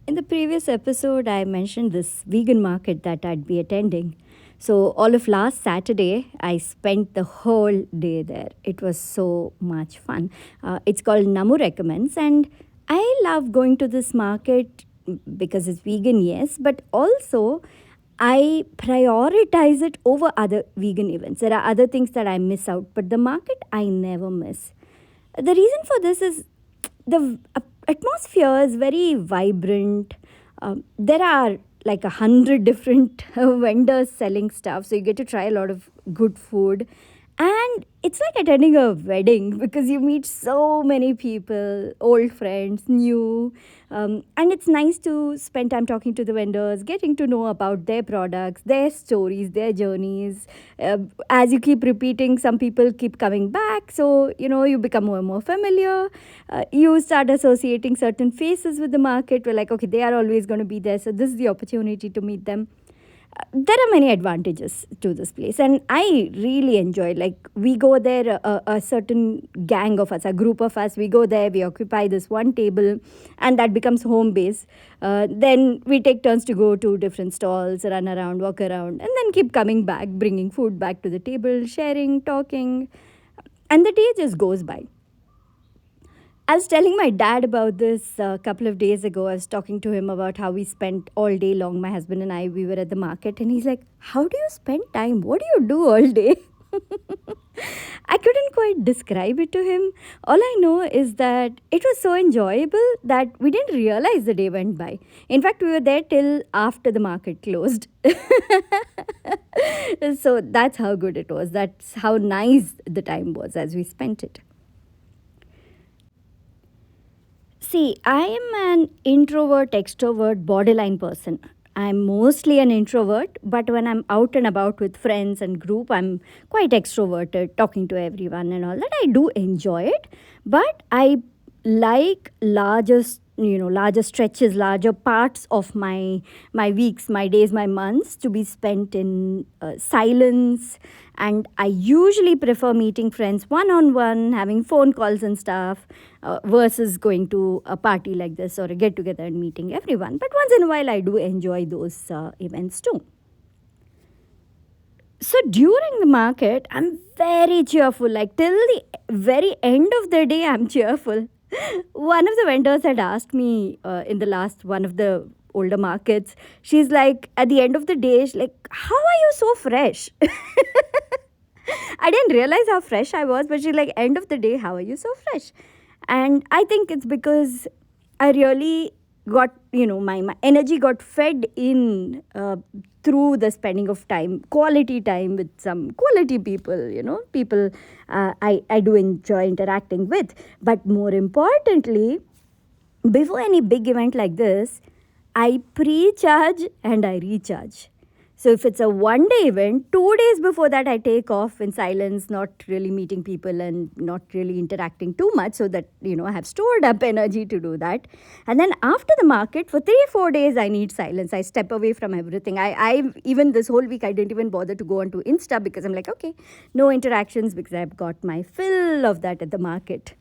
In the previous episode, I mentioned this vegan market that I'd be attending. So, all of last Saturday, I spent the whole day there. It was so much fun. It's called Namu Recommends, and I love going to this market because it's vegan, yes, but also I prioritize it over other vegan events. There are other things that I miss out, but the market I never miss. The reason for this is the atmosphere is very vibrant. There are like 100 different vendors selling stuff, so you get to try a lot of good food. And it's like attending a wedding because you meet so many people, old friends, new. And it's nice to spend time talking to the vendors, getting to know about their products, their stories, their journeys. As you keep repeating, some people keep coming back. So, you become more and more familiar. You start associating certain faces with the market. We're like, okay, they are always going to be there. So, this is the opportunity to meet them. There are many advantages to this place, and I really enjoy. Like, we go there, a certain gang of us, a group of us, we go there, we occupy this one table, and that becomes home base. Then we take turns to go to different stalls, run around, walk around, and then keep coming back, bringing food back to the table, sharing, talking, and the day just goes by. I was telling my dad about this a couple of days ago. I was talking to him about how we spent all day long. My husband and I, we were at the market, and he's like, "How do you spend time? What do you do all day?" I couldn't quite describe it to him. All I know is that it was so enjoyable that we didn't realize the day went by. In fact, we were there till after the market closed. So that's how good it was. That's how nice the time was as we spent it. See, I am an introvert, extrovert, borderline person. I'm mostly an introvert, but when I'm out and about with friends and group, I'm quite extroverted, talking to everyone and all that. I do enjoy it, but I like larger stretches, larger parts of my weeks, my days, my months to be spent in silence. And I usually prefer meeting friends one on one, having phone calls and stuff, versus going to a party like this or a get together and meeting everyone. But once in a while, I do enjoy those events too. So during the market, I'm very cheerful. Like till the very end of the day, I'm cheerful. One of the vendors had asked me in the last one of the older markets, she's like, at the end of the day, she's like, "How are you so fresh?" I didn't realize how fresh I was, but she's like, "End of the day, how are you so fresh?" And I think it's because I really got, my energy got fed in through the spending of time, quality time with some quality people, people I do enjoy interacting with. But more importantly, before any big event like this, I pre charge and I recharge. So if it's a one day event, 2 days before that, I take off in silence, not really meeting people and not really interacting too much so that, I have stored up energy to do that. And then after the market, for 3 4 days, I need silence. I step away from everything. I even this whole week, I didn't even bother to go onto Insta because I'm like, okay, no interactions because I've got my fill of that at the market.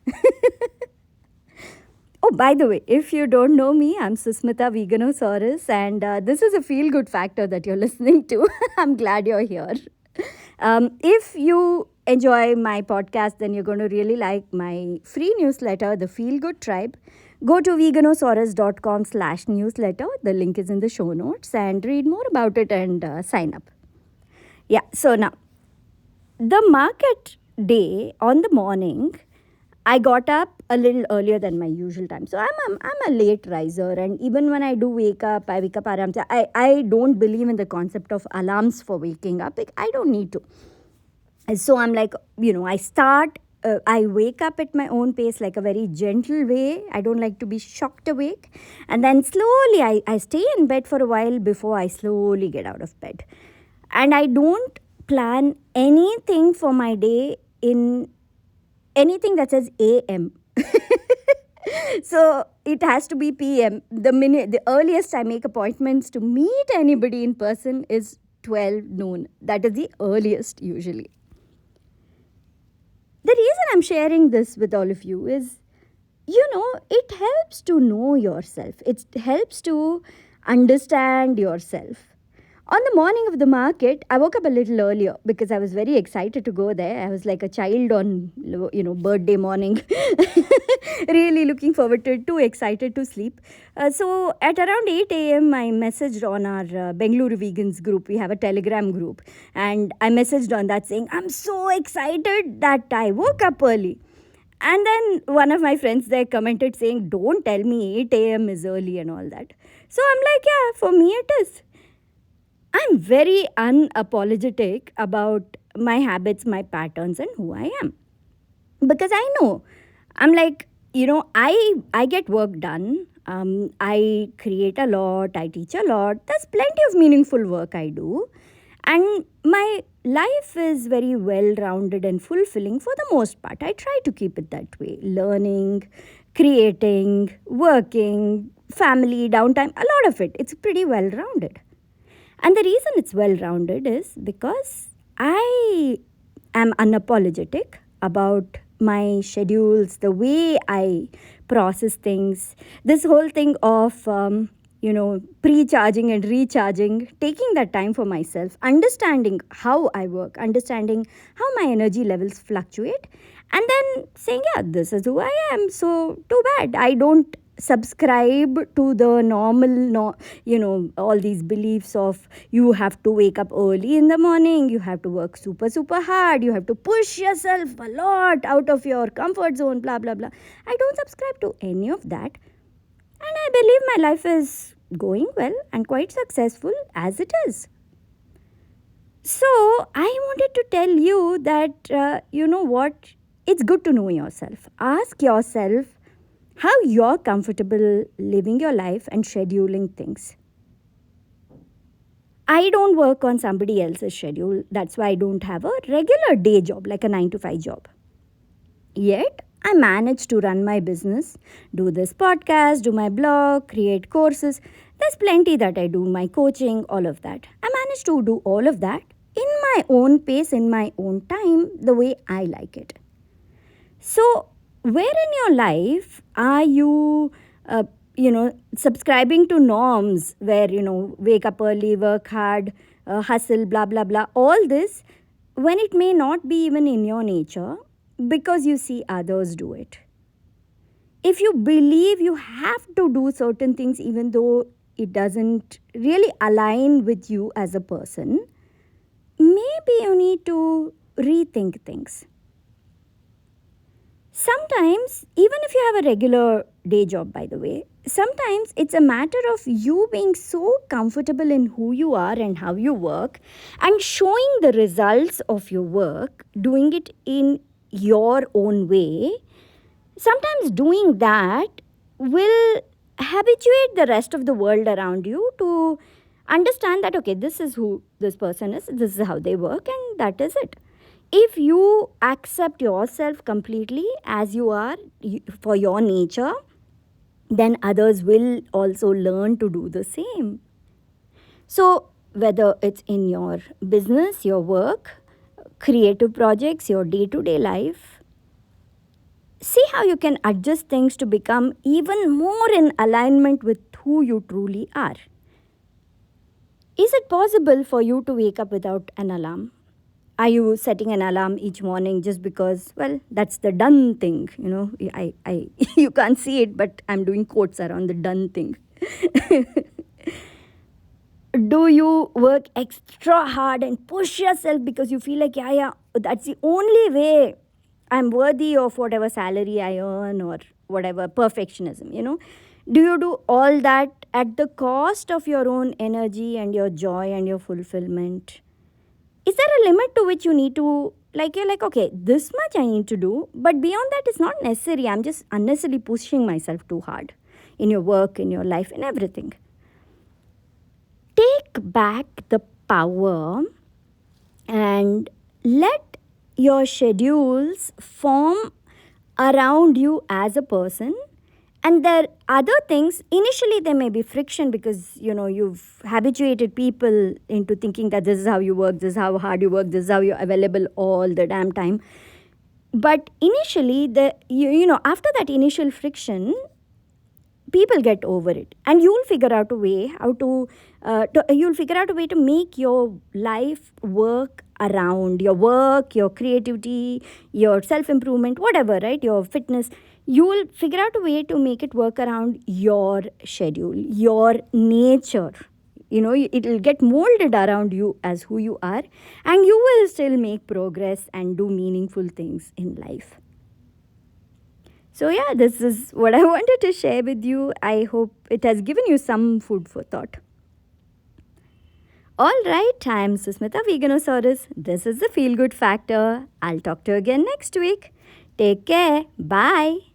Oh, by the way, if you don't know me, I'm Susmita Veganosaurus, and this is a feel good factor that you're listening to. I'm glad you're here. If you enjoy my podcast, then you're going to really like my free newsletter, The Feel Good Tribe. Go to veganosaurus.com/newsletter. The link is in the show notes and read more about it and sign up. Yeah, so now the market day on the morning, I got up a little earlier than my usual time. So I'm a late riser. And even when I do wake up, I wake up aram. I don't believe in the concept of alarms for waking up. Like, I don't need to. And so I'm like, I wake up at my own pace, like a very gentle way. I don't like to be shocked awake. And then slowly, I stay in bed for a while before I slowly get out of bed. And I don't plan anything for my day in anything that says AM. So it has to be PM. The earliest I make appointments to meet anybody in person is 12 noon. That is the earliest usually. The reason I'm sharing this with all of you is it helps to know yourself. It helps to understand yourself. On the morning of the market, I woke up a little earlier because I was very excited to go there. I was like a child on, birthday morning, really looking forward to it, too excited to sleep. So at around 8 a.m., I messaged on our Bengaluru Vegans group. We have a Telegram group. And I messaged on that saying, I'm so excited that I woke up early. And then one of my friends there commented saying, don't tell me 8 a.m. is early and all that. So I'm like, yeah, for me it is. I'm very unapologetic about my habits, my patterns, and who I am. Because I know, I'm like, I get work done. I create a lot, I teach a lot. There's plenty of meaningful work I do. And my life is very well rounded and fulfilling for the most part. I try to keep it that way. Learning, creating, working, family, downtime, a lot of it. It's pretty well rounded. And the reason it's well rounded is because I am unapologetic about my schedules, the way I process things, this whole thing of, pre charging and recharging, taking that time for myself, understanding how I work, understanding how my energy levels fluctuate, and then saying, yeah, this is who I am. So, too bad. I don't subscribe to the normal all these beliefs of you have to wake up early in the morning, you have to work super super hard, you have to push yourself a lot out of your comfort zone, blah blah blah. I don't subscribe to any of that, and I believe my life is going well and quite successful as it is. So I wanted to tell you that what, it's good to know yourself. Ask yourself how you're comfortable living your life and scheduling things. I don't work on somebody else's schedule. That's why I don't have a regular day job like a 9 to 5 job. Yet, I manage to run my business, do this podcast, do my blog, create courses. There's plenty that I do, my coaching, all of that. I manage to do all of that in my own pace, in my own time, the way I like it. So, where in your life are you, subscribing to norms where, wake up early, work hard, hustle, blah, blah, blah, all this, when it may not be even in your nature because you see others do it? If you believe you have to do certain things even though it doesn't really align with you as a person, maybe you need to rethink things. Sometimes, even if you have a regular day job, by the way, sometimes it's a matter of you being so comfortable in who you are and how you work and showing the results of your work, doing it in your own way. Sometimes doing that will habituate the rest of the world around you to understand that, okay, this is who this person is, this is how they work, and that is it. If you accept yourself completely as you are for your nature, then others will also learn to do the same. So, whether it's in your business, your work, creative projects, your day to day life, see how you can adjust things to become even more in alignment with who you truly are. Is it possible for you to wake up without an alarm? Are you setting an alarm each morning just because, well, that's the done thing? You can't see it, but I'm doing quotes around the done thing. Do you work extra hard and push yourself because you feel like, yeah, that's the only way I'm worthy of whatever salary I earn or whatever perfectionism, Do you do all that at the cost of your own energy and your joy and your fulfillment? Is there a limit to which you need to, you're like, okay, this much I need to do, but beyond that it's not necessary. I'm just unnecessarily pushing myself too hard in your work, in your life, in everything. Take back the power and let your schedules form around you as a person. And there are other things, initially there may be friction because, you've habituated people into thinking that this is how you work, this is how hard you work, this is how you're available all the damn time. But initially, after that initial friction, people get over it, and you'll figure out a way you'll figure out a way to make your life work around your work, your creativity, your self improvement, whatever, right? Your fitness. You'll figure out a way to make it work around your schedule, your nature. It'll get molded around you as who you are, and you will still make progress and do meaningful things in life. So, yeah, this is what I wanted to share with you. I hope it has given you some food for thought. All right, I'm Susmita Veganosaurus. This is the Feel Good Factor. I'll talk to you again next week. Take care. Bye.